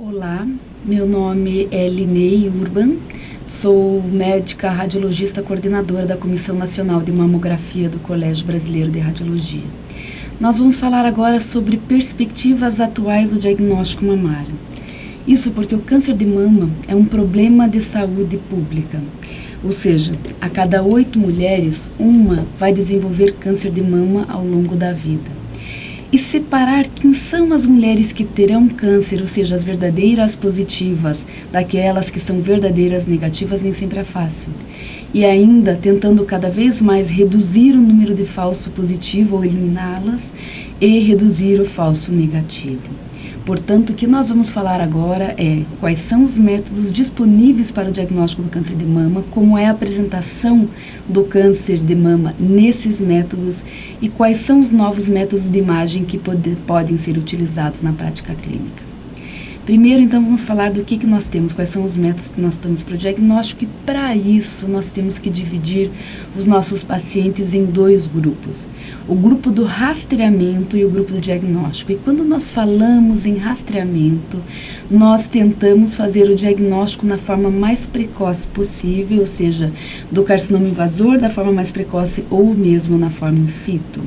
Olá, meu nome é Linei Urban, sou médica radiologista coordenadora da Comissão Nacional de Mamografia do Colégio Brasileiro de Radiologia. Nós vamos falar agora sobre perspectivas atuais do diagnóstico mamário. Isso porque o câncer de mama é um problema de saúde pública, ou seja, a cada 8 mulheres, uma vai desenvolver câncer de mama ao longo da vida. E separar quem são as mulheres que terão câncer, ou seja, as verdadeiras positivas, daquelas que são verdadeiras negativas, nem sempre é fácil. E ainda tentando cada vez mais reduzir o número de falso positivo ou eliminá-las e reduzir o falso negativo. Portanto, o que nós vamos falar agora é quais são os métodos disponíveis para o diagnóstico do câncer de mama, como é a apresentação do câncer de mama nesses métodos e quais são os novos métodos de imagem que podem ser utilizados na prática clínica. Primeiro, então, vamos falar do que nós temos, quais são os métodos que nós temos para o diagnóstico, e para isso nós temos que dividir os nossos pacientes em dois grupos. O grupo do rastreamento e o grupo do diagnóstico. E quando nós falamos em rastreamento, nós tentamos fazer o diagnóstico na forma mais precoce possível, ou seja, do carcinoma invasor da forma mais precoce ou mesmo na forma in situ,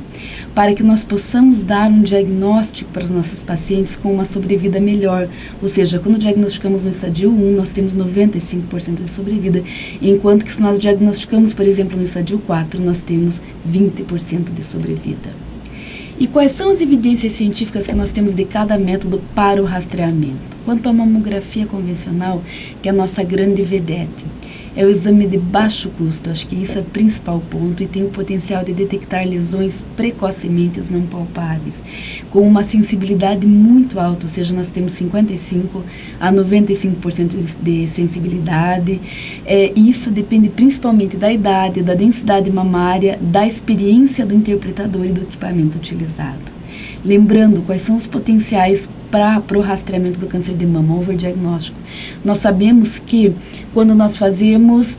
para que nós possamos dar um diagnóstico para os nossos pacientes com uma sobrevida melhor, ou seja, quando diagnosticamos no estadio 1, nós temos 95% de sobrevida, enquanto que se nós diagnosticamos, por exemplo, no estadio 4, nós temos 20% de sobrevida. E quais são as evidências científicas que nós temos de cada método para o rastreamento? Quanto à mamografia convencional, que é a nossa grande vedete, é o exame de baixo custo, acho que isso é o principal ponto, e tem o potencial de detectar lesões precocemente não palpáveis, com uma sensibilidade muito alta, ou seja, nós temos 55 a 95% de sensibilidade. Isso depende principalmente da idade, da densidade mamária, da experiência do interpretador e do equipamento utilizado. Lembrando quais são os potenciais para o rastreamento do câncer de mama, overdiagnóstico. Nós sabemos que quando nós fazemos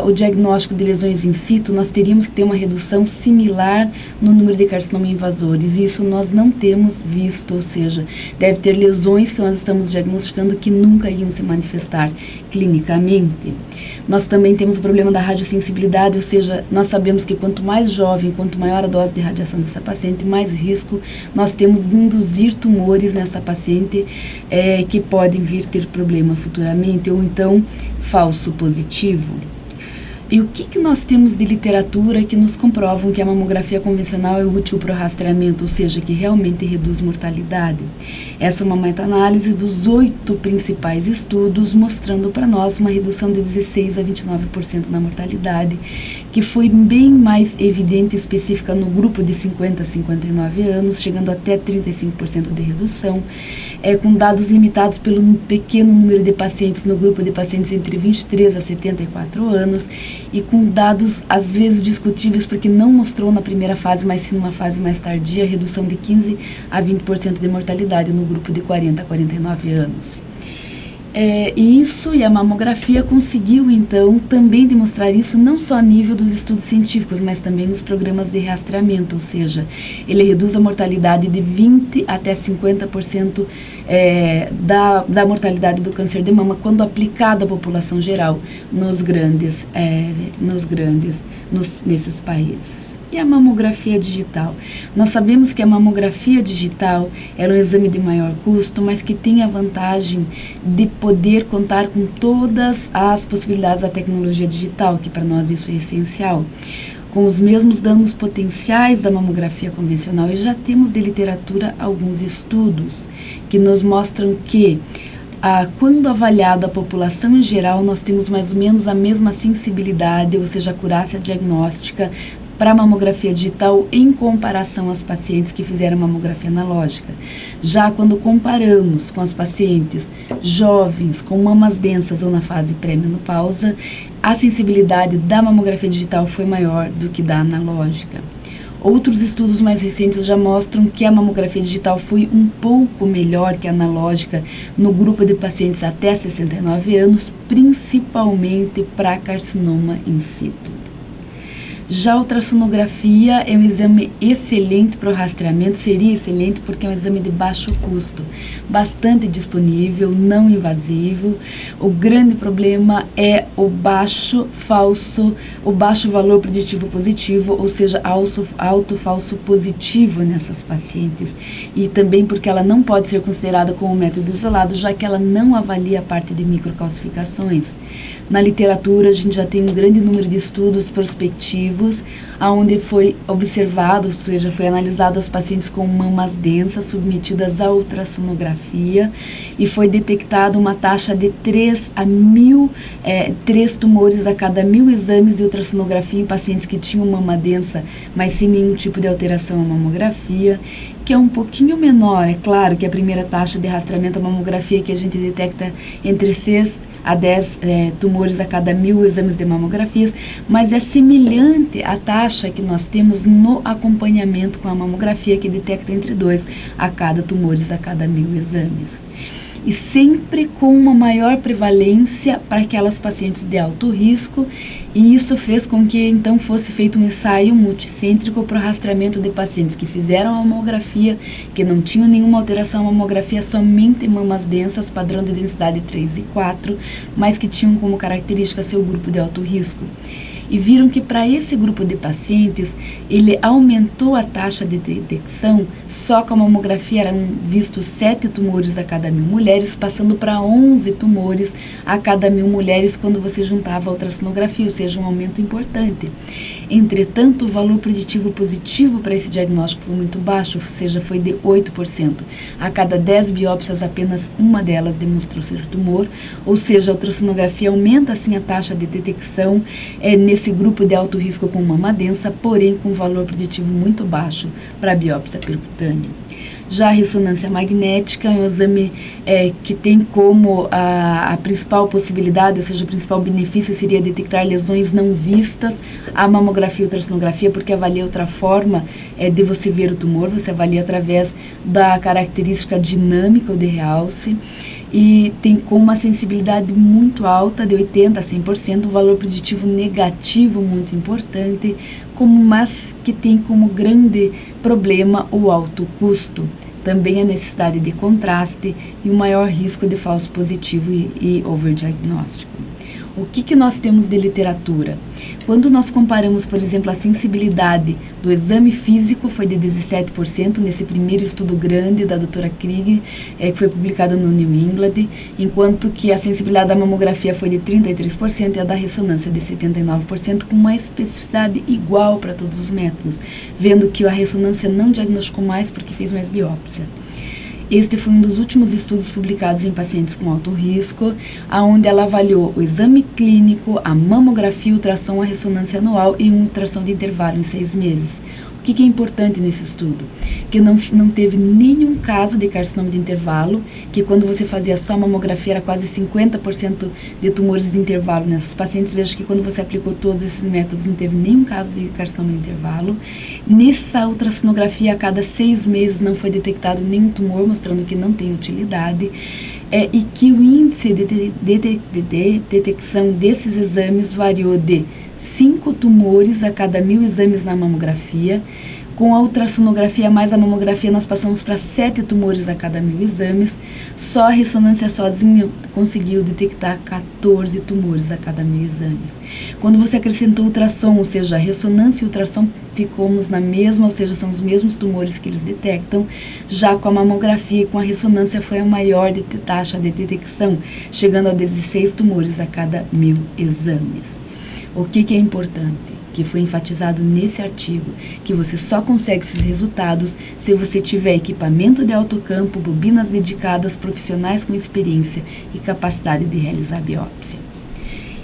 o diagnóstico de lesões in situ, nós teríamos que ter uma redução similar no número de carcinoma invasores. E isso nós não temos visto, ou seja, deve ter lesões que nós estamos diagnosticando que nunca iam se manifestar clinicamente. Nós também temos o problema da radiosensibilidade, ou seja, nós sabemos que quanto mais jovem, quanto maior a dose de radiação dessa paciente, mais risco nós temos de induzir tumores nessa paciente, que podem vir ter problema futuramente, ou então falso positivo. E o que nós temos de literatura que nos comprovam que a mamografia convencional é útil para o rastreamento, ou seja, que realmente reduz mortalidade? Essa é uma meta-análise dos 8 principais estudos, mostrando para nós uma redução de 16 a 29% na mortalidade, que foi bem mais evidente e específica no grupo de 50 a 59 anos, chegando até 35% de redução, com dados limitados pelo pequeno número de pacientes no grupo de pacientes entre 23 a 74 anos, e com dados às vezes discutíveis porque não mostrou na primeira fase, mas sim numa fase mais tardia, redução de 15 a 20% de mortalidade no grupo de 40 a 49 anos. E a mamografia conseguiu, então, também demonstrar isso não só a nível dos estudos científicos, mas também nos programas de rastreamento, ou seja, ele reduz a mortalidade de 20 até 50% da mortalidade do câncer de mama quando aplicado à população geral nesses países. E a mamografia digital? Nós sabemos que a mamografia digital é um exame de maior custo, mas que tem a vantagem de poder contar com todas as possibilidades da tecnologia digital, que para nós isso é essencial, com os mesmos danos potenciais da mamografia convencional. E já temos de literatura alguns estudos que nos mostram que quando avaliado a população em geral, nós temos mais ou menos a mesma sensibilidade, ou seja, acurácia diagnóstica para a mamografia digital em comparação às pacientes que fizeram mamografia analógica. Já quando comparamos com as pacientes jovens com mamas densas ou na fase pré-menopausa, a sensibilidade da mamografia digital foi maior do que da analógica. Outros estudos mais recentes já mostram que a mamografia digital foi um pouco melhor que a analógica no grupo de pacientes até 69 anos, principalmente para carcinoma in situ. Já a ultrassonografia é um exame excelente para o rastreamento, seria excelente porque é um exame de baixo custo, bastante disponível, não invasivo. O grande problema é o baixo valor preditivo positivo, ou seja, alto falso positivo nessas pacientes. E também porque ela não pode ser considerada como um método isolado, já que ela não avalia a parte de microcalcificações. Na literatura, a gente já tem um grande número de estudos prospectivos, onde foi observado, ou seja, foi analisado as pacientes com mamas densas submetidas à ultrassonografia e foi detectada uma taxa de 3 tumores a cada 1.000 exames de ultrassonografia em pacientes que tinham mama densa, mas sem nenhum tipo de alteração à mamografia, que é um pouquinho menor, é claro que a primeira taxa de rastreamento à mamografia que a gente detecta entre 6 a 10 tumores a cada 1.000 exames de mamografias, mas é semelhante à taxa que nós temos no acompanhamento com a mamografia, que detecta entre 2 a cada tumores a cada 1.000 exames. E sempre com uma maior prevalência para aquelas pacientes de alto risco, e isso fez com que então fosse feito um ensaio multicêntrico para o rastreamento de pacientes que fizeram a mamografia, que não tinham nenhuma alteração à mamografia, somente mamas densas, padrão de densidade 3 e 4, mas que tinham como característica seu grupo de alto risco. E viram que para esse grupo de pacientes, ele aumentou a taxa de detecção, só com a mamografia eram vistos 7 tumores a cada 1.000 mulheres, passando para 11 tumores a cada 1.000 mulheres quando você juntava a ultrassonografia, ou seja, um aumento importante. Entretanto, o valor preditivo positivo para esse diagnóstico foi muito baixo, ou seja, foi de 8%. A cada 10 biópsias, apenas uma delas demonstrou ser tumor, ou seja, a ultrassonografia aumenta assim a taxa de detecção nesse grupo de alto risco com mama densa, porém com valor preditivo muito baixo para a biópsia percutânea. Já a ressonância magnética é um exame que tem como a principal possibilidade, ou seja, o principal benefício seria detectar lesões não vistas. A mamografia e a ultrassonografia, porque avalia outra forma de você ver o tumor, você avalia através da característica dinâmica ou de realce, e tem com uma sensibilidade muito alta, de 80% a 100%, um valor preditivo negativo muito importante, mas que tem como grande problema o alto custo, também a necessidade de contraste e o maior risco de falso positivo e overdiagnóstico. O que nós temos de literatura? Quando nós comparamos, por exemplo, a sensibilidade do exame físico foi de 17% nesse primeiro estudo grande da doutora Krieg, que foi publicado no New England, enquanto que a sensibilidade da mamografia foi de 33% e a da ressonância de 79%, com uma especificidade igual para todos os métodos, vendo que a ressonância não diagnosticou mais porque fez mais biópsia. Este foi um dos últimos estudos publicados em pacientes com alto risco, onde ela avaliou o exame clínico, a mamografia, ultrassom, a ressonância anual e um ultrassom de intervalo em 6 meses. O que é importante nesse estudo? Que não teve nenhum caso de carcinoma de intervalo, que quando você fazia só mamografia era quase 50% de tumores de intervalo nessas pacientes. Veja que quando você aplicou todos esses métodos não teve nenhum caso de carcinoma de intervalo. Nessa ultrassonografia, a cada 6 meses não foi detectado nenhum tumor, mostrando que não tem utilidade. E que o índice de detecção desses exames variou de 5 tumores a cada 1.000 exames na mamografia. Com a ultrassonografia mais a mamografia, nós passamos para 7 tumores a cada 1.000 exames. Só a ressonância sozinha conseguiu detectar 14 tumores a cada 1.000 exames. Quando você acrescentou ultrassom, ou seja, a ressonância e o ultrassom, ficamos na mesma, ou seja, são os mesmos tumores que eles detectam. Já com a mamografia e com a ressonância foi a maior taxa de detecção, chegando a 16 tumores a cada 1.000 exames. O que é importante? Que foi enfatizado nesse artigo, que você só consegue esses resultados se você tiver equipamento de alto campo, bobinas dedicadas, profissionais com experiência e capacidade de realizar biópsia.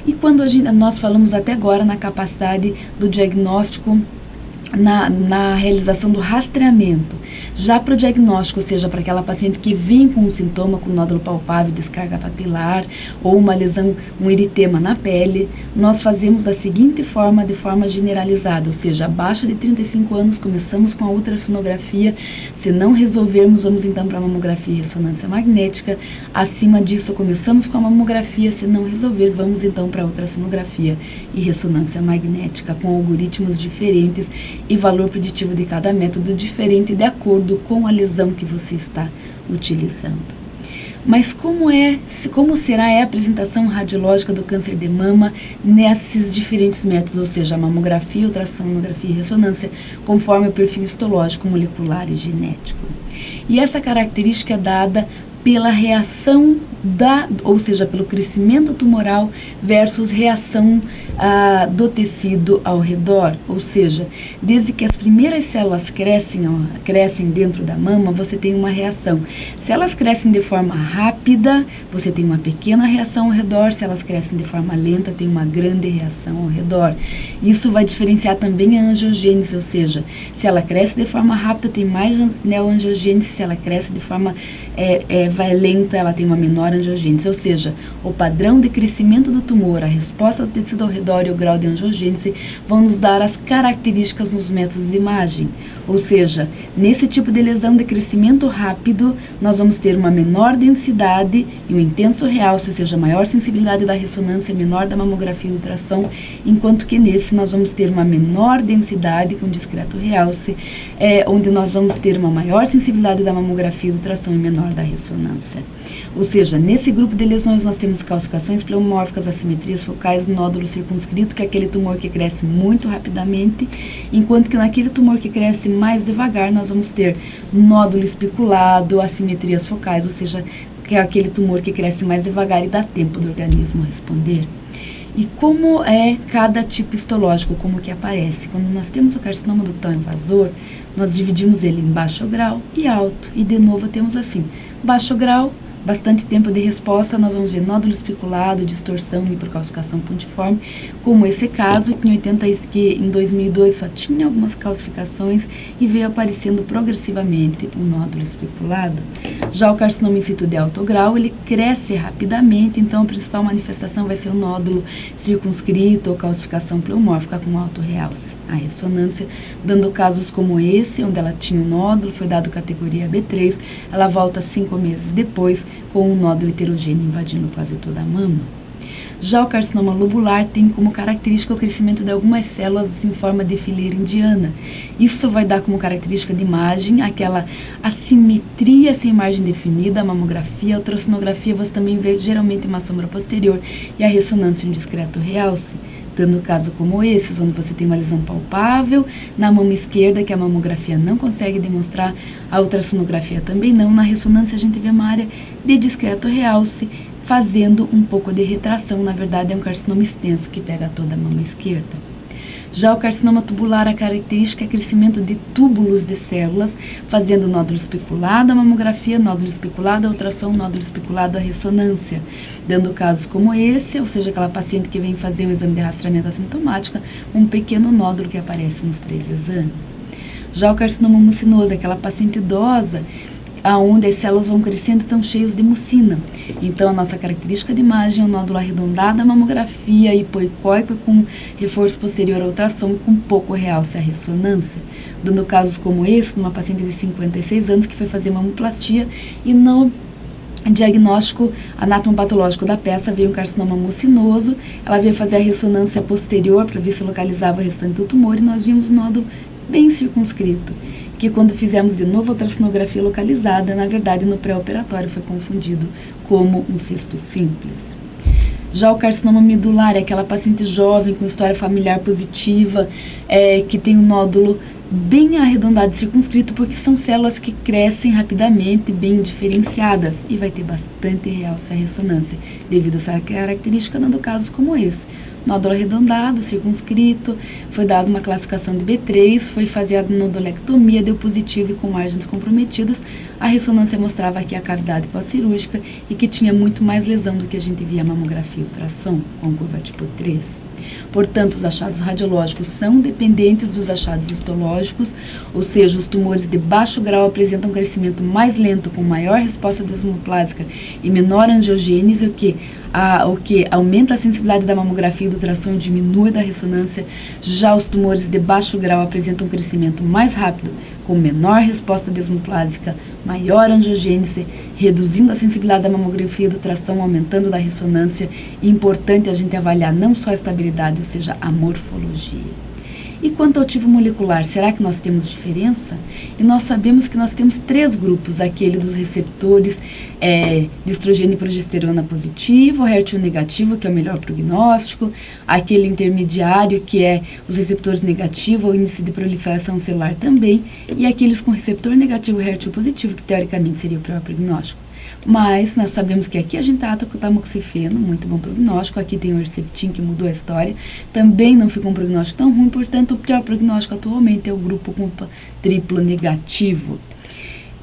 E quando nós falamos até agora na capacidade do diagnóstico, na realização do rastreamento, Já para o diagnóstico, ou seja, para aquela paciente que vem com um sintoma, com nódulo palpável, descarga papilar ou uma lesão, um eritema na pele, nós fazemos da seguinte forma, de forma generalizada, ou seja, abaixo de 35 anos começamos com a ultrassonografia, se não resolvermos, vamos então para a mamografia e ressonância magnética, acima disso começamos com a mamografia, se não resolver, vamos então para a ultrassonografia e ressonância magnética, com algoritmos diferentes e valor preditivo de cada método diferente de acordo com a lesão que você está utilizando. Mas como será a apresentação radiológica do câncer de mama nesses diferentes métodos, ou seja, a mamografia, ultrassonografia e ressonância, conforme o perfil histológico, molecular e genético? E essa característica é dada pela reação ou seja, pelo crescimento tumoral versus reação do tecido ao redor, ou seja, desde que as primeiras células crescem dentro da mama, você tem uma reação. Se elas crescem de forma rápida, você tem uma pequena reação ao redor, se elas crescem de forma lenta, tem uma grande reação ao redor. Isso vai diferenciar também a angiogênese, ou seja, se ela cresce de forma rápida, tem mais neoangiogênese, se ela cresce de forma lenta, ela tem uma menor angiogênese, ou seja, o padrão de crescimento do tumor, a resposta do tecido ao redor e o grau de angiogênese vão nos dar as características nos métodos de imagem. Ou seja, nesse tipo de lesão de crescimento rápido, nós vamos ter uma menor densidade e um intenso realce, ou seja, maior sensibilidade da ressonância, menor da mamografia e ultrassom, enquanto que nesse nós vamos ter uma menor densidade com discreto realce, onde nós vamos ter uma maior sensibilidade da mamografia e ultrassom e menor da ressonância. Ou seja, nesse grupo de lesões nós temos calcificações pleomórficas, assimetrias focais, nódulo circunscrito, que é aquele tumor que cresce muito rapidamente, enquanto que naquele tumor que cresce mais devagar nós vamos ter nódulo espiculado, assimetrias focais, ou seja, que é aquele tumor que cresce mais devagar e dá tempo do organismo responder. E como é cada tipo histológico, como que aparece? Quando nós temos o carcinoma ductal invasor, nós dividimos ele em baixo grau e alto, e de novo temos assim, baixo grau, bastante tempo de resposta, nós vamos ver nódulo especulado, distorção, microcalcificação pontiforme, como esse caso, que em 2002 só tinha algumas calcificações e veio aparecendo progressivamente o nódulo especulado. Já o carcinoma in situ de alto grau, ele cresce rapidamente, então a principal manifestação vai ser o nódulo circunscrito ou calcificação pleomórfica com alto realce. A ressonância, dando casos como esse, onde ela tinha um nódulo, foi dado categoria B3, ela volta 5 meses depois com um nódulo heterogêneo invadindo quase toda a mama. Já o carcinoma lobular tem como característica o crescimento de algumas células em forma de fileira indiana. Isso vai dar como característica de imagem aquela assimetria sem margem definida, a mamografia, a ultrassonografia, você também vê geralmente uma sombra posterior e a ressonância um discreto realce. Dando caso como esses, onde você tem uma lesão palpável na mama esquerda, que a mamografia não consegue demonstrar, a ultrassonografia também não, na ressonância a gente vê uma área de discreto realce, fazendo um pouco de retração, na verdade é um carcinoma extenso que pega toda a mama esquerda. Já o carcinoma tubular, a característica é crescimento de túbulos de células, fazendo nódulo especulado, a mamografia, nódulo especulado, a ultrassom, nódulo especulado, a ressonância. Dando casos como esse, ou seja, aquela paciente que vem fazer um exame de rastreamento assintomática, um pequeno nódulo que aparece nos 3 exames. Já o carcinoma mucinoso, aquela paciente idosa, aonde as células vão crescendo e estão cheias de mucina. Então, a nossa característica de imagem é o nódulo arredondado, a mamografia, hipoicóico com reforço posterior ao ultrassom e com pouco realce a ressonância. Dando casos como esse, numa paciente de 56 anos que foi fazer mamoplastia e no diagnóstico anatomopatológico da peça veio um carcinoma mucinoso, ela veio fazer a ressonância posterior para ver se localizava o restante do tumor e nós vimos um nódulo bem circunscrito, que quando fizemos de novo a ultrassonografia localizada, na verdade no pré-operatório foi confundido como um cisto simples. Já o carcinoma medular é aquela paciente jovem com história familiar positiva, que tem um nódulo bem arredondado e circunscrito, porque são células que crescem rapidamente, bem diferenciadas, e vai ter bastante realce a ressonância, devido a essa característica, dando casos como esse. Nódulo arredondado, circunscrito, foi dada uma classificação de B3, foi fazer a nodulectomia, deu positivo e com margens comprometidas. A ressonância mostrava aqui a cavidade pós-cirúrgica e que tinha muito mais lesão do que a gente via a mamografia e ultrassom, com curva tipo 3. Portanto, os achados radiológicos são dependentes dos achados histológicos, ou seja, os tumores de baixo grau apresentam um crescimento mais lento, com maior resposta desmoplásica e menor angiogênese, o que aumenta a sensibilidade da mamografia e do ultrassom e diminui da ressonância. Já os tumores de baixo grau apresentam um crescimento mais rápido, com menor resposta desmoplásica, maior angiogênese, reduzindo a sensibilidade da mamografia e do ultrassom, aumentando da ressonância. E importante a gente avaliar não só a estabilidade, ou seja, a morfologia. E quanto ao tipo molecular, será que nós temos diferença? E nós sabemos que nós temos 3 grupos, aquele dos receptores de estrogênio e progesterona positivo, HER2 negativo, que é o melhor prognóstico, aquele intermediário, que é os receptores negativos, o índice de proliferação celular também, e aqueles com receptor negativo HER2 positivo, que teoricamente seria o pior prognóstico. Mas nós sabemos que aqui a gente trata com o tamoxifeno, muito bom prognóstico. Aqui tem o Herceptin, que mudou a história, também não ficou um prognóstico tão ruim. Portanto, o pior prognóstico atualmente é o grupo com triplo negativo.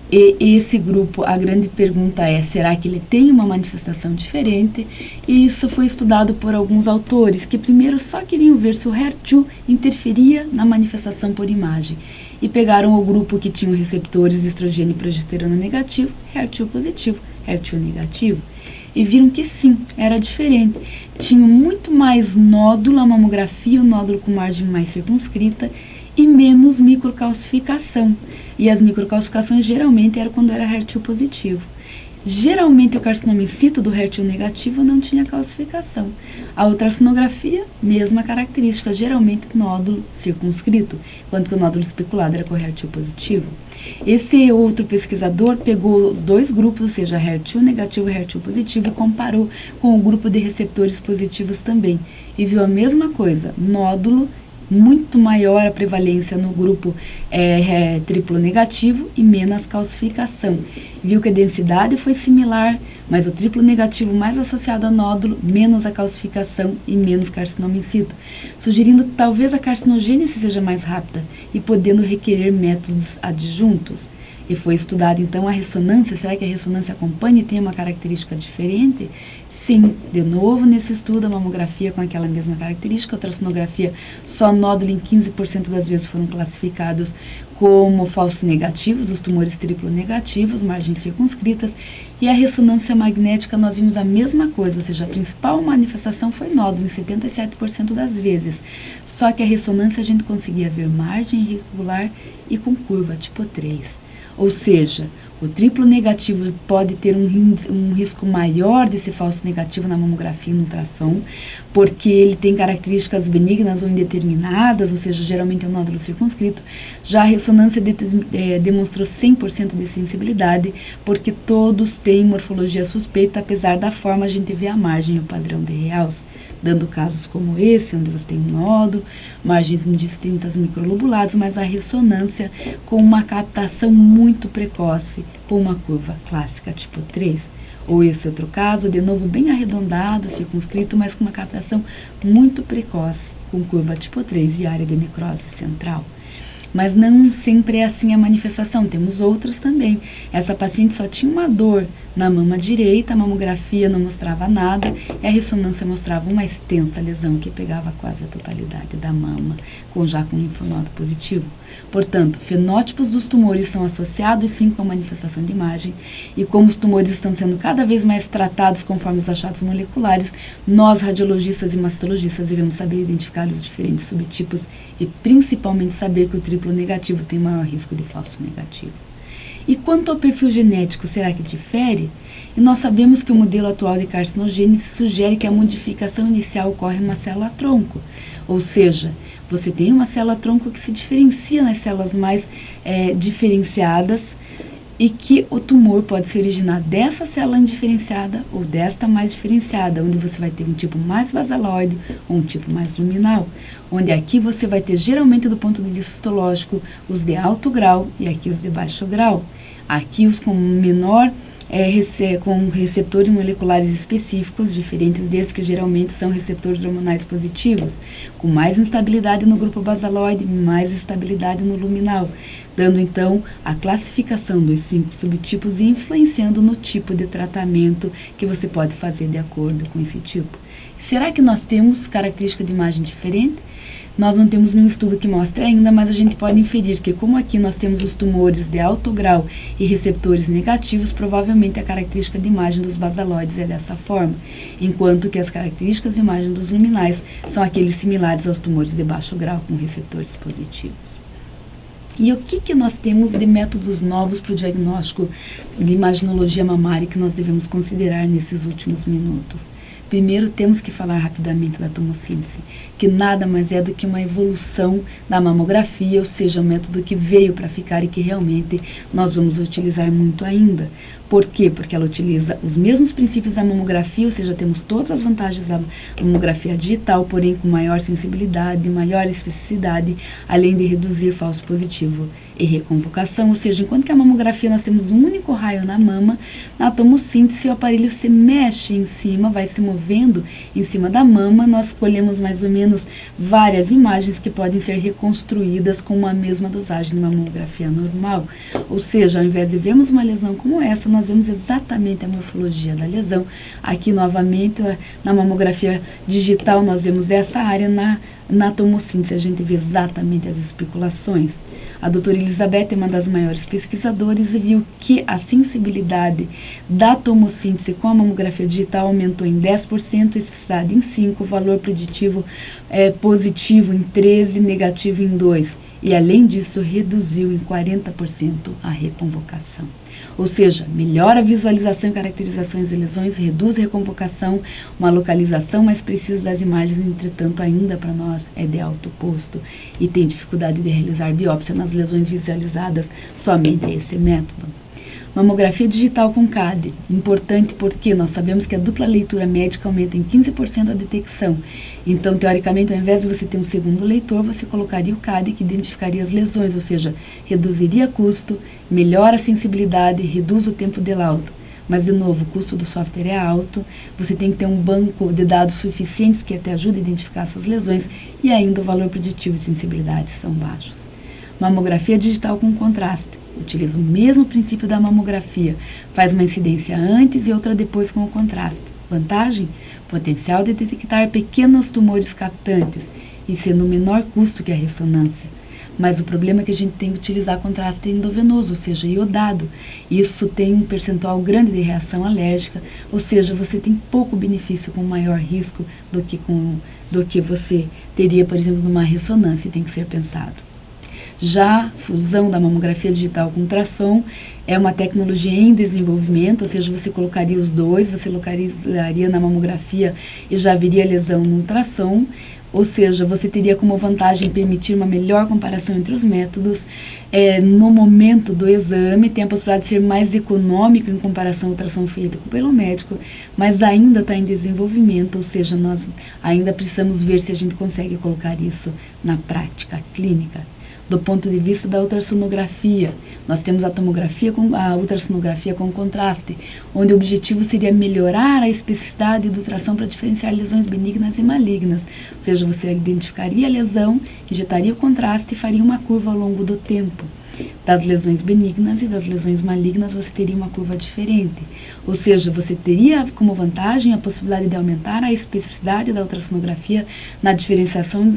E esse grupo, a grande pergunta é, será que ele tem uma manifestação diferente? E isso foi estudado por alguns autores, que primeiro só queriam ver se o HER2 interferia na manifestação por imagem. E pegaram o grupo que tinha receptores de estrogênio e progesterona negativo, HER2 positivo, HER2 negativo, e viram que sim, era diferente. Tinha muito mais nódulo, a mamografia, o nódulo com margem mais circunscrita, e menos microcalcificação. E as microcalcificações geralmente eram quando era HER2 positivo. Geralmente o carcinoma in situ do HER2 negativo não tinha calcificação. A ultrassonografia, mesma característica, geralmente nódulo circunscrito, enquanto que o nódulo especulado era com HER2 positivo. Esse outro pesquisador pegou os 2 grupos, ou seja, HER2 negativo e HER2 positivo, e comparou com o grupo de receptores positivos também. E viu a mesma coisa, nódulo muito maior a prevalência no grupo triplo negativo e menos calcificação. Viu que a densidade foi similar, mas o triplo negativo mais associado a nódulo, menos a calcificação e menos carcinoma in situ, sugerindo que talvez a carcinogênese seja mais rápida e podendo requerer métodos adjuntos. E foi estudada então a ressonância. Será que a ressonância acompanha e tem uma característica diferente? Sim, de novo nesse estudo a mamografia com aquela mesma característica, a ultrassonografia só nódulo em 15% das vezes foram classificados como falsos negativos, os tumores triplo negativos, margens circunscritas, e a ressonância magnética nós vimos a mesma coisa, ou seja, a principal manifestação foi nódulo em 77% das vezes, só que a ressonância a gente conseguia ver margem irregular e com curva tipo 3. Ou seja, o triplo negativo pode ter um risco maior desse falso negativo na mamografia e no ultrassom, porque ele tem características benignas ou indeterminadas, ou seja, geralmente é um nódulo circunscrito. Já a ressonância demonstrou 100% de sensibilidade, porque todos têm morfologia suspeita, apesar da forma a gente vê a margem e o padrão de Reals, dando casos como esse, onde você tem um nódulo, margens indistintas microlobuladas, mas a ressonância com uma captação muito precoce, com uma curva clássica tipo 3. Ou esse outro caso, de novo bem arredondado, circunscrito, mas com uma captação muito precoce, com curva tipo 3 e área de necrose central. Mas não sempre é assim a manifestação, temos outras também. Essa paciente só tinha uma dor na mama direita, a mamografia não mostrava nada e a ressonância mostrava uma extensa lesão que pegava quase a totalidade da mama, já com linfonodo positivo. Portanto, fenótipos dos tumores são associados sim com a manifestação de imagem, e como os tumores estão sendo cada vez mais tratados conforme os achados moleculares, nós radiologistas e mastologistas devemos saber identificar os diferentes subtipos e principalmente saber que o triplo negativo tem maior risco de falso negativo. E quanto ao perfil genético, será que difere? E nós sabemos que o modelo atual de carcinogênese sugere que a modificação inicial ocorre em uma célula-tronco, ou seja, você tem uma célula-tronco que se diferencia nas células mais diferenciadas, e que o tumor pode se originar dessa célula indiferenciada ou desta mais diferenciada, onde você vai ter um tipo mais basaloide ou um tipo mais luminal, onde aqui você vai ter geralmente do ponto de vista histológico os de alto grau e aqui os de baixo grau. Aqui os com menor com receptores moleculares específicos, diferentes desses que geralmente são receptores hormonais positivos, com mais instabilidade no grupo basaloide, mais estabilidade no luminal, dando então a classificação dos 5 subtipos e influenciando no tipo de tratamento que você pode fazer de acordo com esse tipo. Será que nós temos característica de imagem diferente? Nós não temos nenhum estudo que mostre ainda, mas a gente pode inferir que, como aqui nós temos os tumores de alto grau e receptores negativos, provavelmente a característica de imagem dos basaloides é dessa forma, enquanto que as características de imagem dos luminais são aqueles similares aos tumores de baixo grau com receptores positivos. E o que nós temos de métodos novos para o diagnóstico de imaginologia mamária que nós devemos considerar nesses últimos minutos? Primeiro, temos que falar rapidamente da tomossíntese, que nada mais é do que uma evolução da mamografia, ou seja, um método que veio para ficar e que realmente nós vamos utilizar muito ainda. Por quê? Porque ela utiliza os mesmos princípios da mamografia, ou seja, temos todas as vantagens da mamografia digital, porém com maior sensibilidade, maior especificidade, além de reduzir falso positivo e reconvocação, ou seja, enquanto que a mamografia nós temos um único raio na mama, na tomossíntese o aparelho se mexe em cima, vai se movendo em cima da mama, nós colhemos mais ou menos várias imagens que podem ser reconstruídas com uma mesma dosagem de uma mamografia normal, ou seja, ao invés de vermos uma lesão como essa, nós vemos exatamente a morfologia da lesão. Aqui novamente na mamografia digital nós vemos essa área, na tomossíntese a gente vê exatamente as especulações. A doutora Elizabeth é uma das maiores pesquisadoras e viu que a sensibilidade da tomossíntese com a mamografia digital aumentou em 10%, a especificidade em 5%, o valor preditivo positivo em 13%, negativo em 2%. E além disso, reduziu em 40% a reconvocação. Ou seja, melhora a visualização e caracterizações de lesões, reduz a reconvocação, uma localização mais precisa das imagens, entretanto, ainda para nós é de alto custo e tem dificuldade de realizar biópsia nas lesões visualizadas somente a esse método. Mamografia digital com CAD, importante porque nós sabemos que a dupla leitura médica aumenta em 15% a detecção. Então, teoricamente, ao invés de você ter um segundo leitor, você colocaria o CAD que identificaria as lesões, ou seja, reduziria custo, melhora a sensibilidade, reduz o tempo de laudo. Mas, de novo, o custo do software é alto, você tem que ter um banco de dados suficientes que até ajude a identificar essas lesões e ainda o valor preditivo e sensibilidade são baixos. Mamografia digital com contraste. Utiliza o mesmo princípio da mamografia, faz uma incidência antes e outra depois com o contraste. Vantagem? Potencial de detectar pequenos tumores captantes e sendo o menor custo que a ressonância. Mas o problema é que a gente tem que utilizar contraste endovenoso, ou seja, iodado. Isso tem um percentual grande de reação alérgica, ou seja, você tem pouco benefício com maior risco do que você teria, por exemplo, numa ressonância, e tem que ser pensado. Já a fusão da mamografia digital com ultrassom é uma tecnologia em desenvolvimento, ou seja, você colocaria os dois, você localizaria na mamografia e já viria a lesão no ultrassom, ou seja, você teria como vantagem permitir uma melhor comparação entre os métodos. No momento do exame, tem a possibilidade de ser mais econômico em comparação ao ultrassom feito pelo médico, mas ainda está em desenvolvimento, ou seja, nós ainda precisamos ver se a gente consegue colocar isso na prática clínica. Do ponto de vista da ultrassonografia, nós temos a ultrassonografia com contraste, onde o objetivo seria melhorar a especificidade do ultrassom para diferenciar lesões benignas e malignas. Ou seja, você identificaria a lesão, injetaria o contraste e faria uma curva ao longo do tempo. Das lesões benignas e das lesões malignas você teria uma curva diferente. Ou seja, você teria como vantagem a possibilidade de aumentar a especificidade da ultrassonografia na diferenciação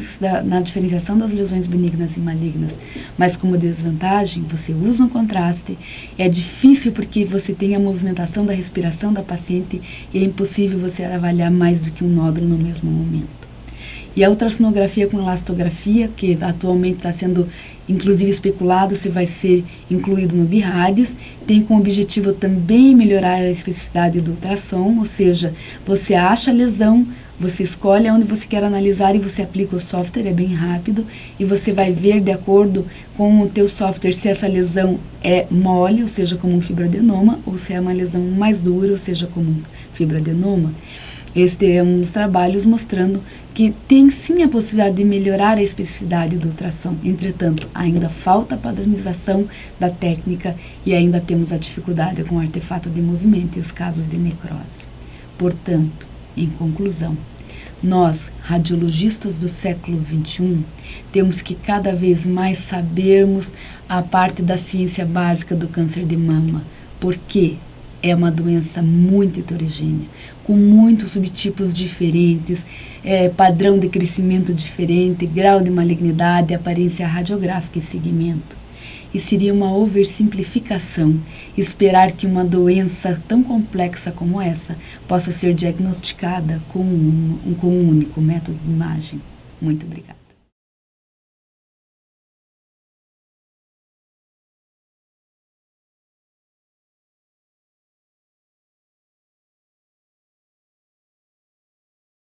das lesões benignas e malignas. Mas como desvantagem, você usa um contraste, é difícil porque você tem a movimentação da respiração da paciente e é impossível você avaliar mais do que um nódulo no mesmo momento. E a ultrassonografia com elastografia, que atualmente está sendo inclusive especulado se vai ser incluído no BIRADS, tem como objetivo também melhorar a especificidade do ultrassom, ou seja, você acha a lesão, você escolhe onde você quer analisar e você aplica o software, é bem rápido, e você vai ver de acordo com o teu software se essa lesão é mole, ou seja, como um fibroadenoma, ou se é uma lesão mais dura, ou seja, como um fibroadenoma. Este é um dos trabalhos mostrando que tem sim a possibilidade de melhorar a especificidade do ultrassom. Entretanto, ainda falta a padronização da técnica e ainda temos a dificuldade com o artefato de movimento e os casos de necrose. Portanto, em conclusão, nós, radiologistas do século XXI, temos que cada vez mais sabermos a parte da ciência básica do câncer de mama. Por quê? é uma doença muito heterogênea, com muitos subtipos diferentes, padrão de crescimento diferente, grau de malignidade, aparência radiográfica e segmento. E seria uma oversimplificação esperar que uma doença tão complexa como essa possa ser diagnosticada com um único método de imagem. Muito obrigada.